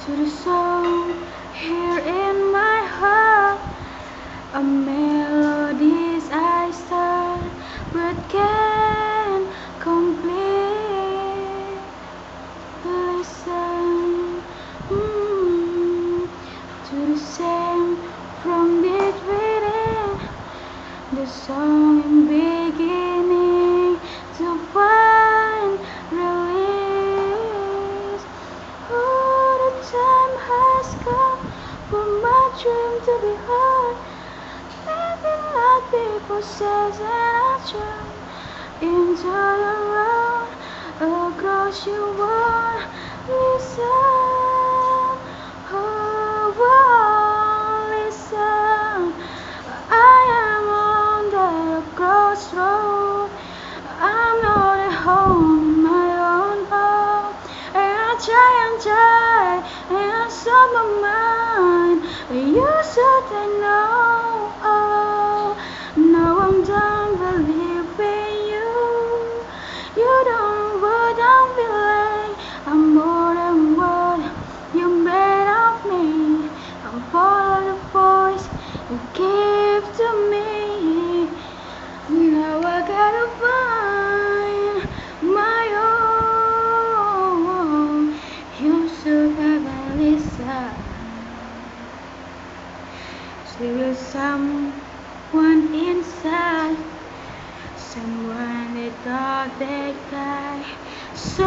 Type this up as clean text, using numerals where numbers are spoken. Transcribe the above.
to the song here in my heart, a melodies I start but can't complete. Listen to the same from deep within, the song in beginning to find release. Oh, the time has come for my dream to be heard. Living like people says, and I try into the road across your world. Listen, oh, listen. I am on the crossroad. I'm not at home, my own home. And I try, and I stop my mind. But you said I know. Oh, now I'm done believing you. You don't know what I'm feeling. I'm more than what you made of me. I'm part of the voice you give to me. Now I gotta find my own. You should have a listen. There is someone inside, someone that thought they died. So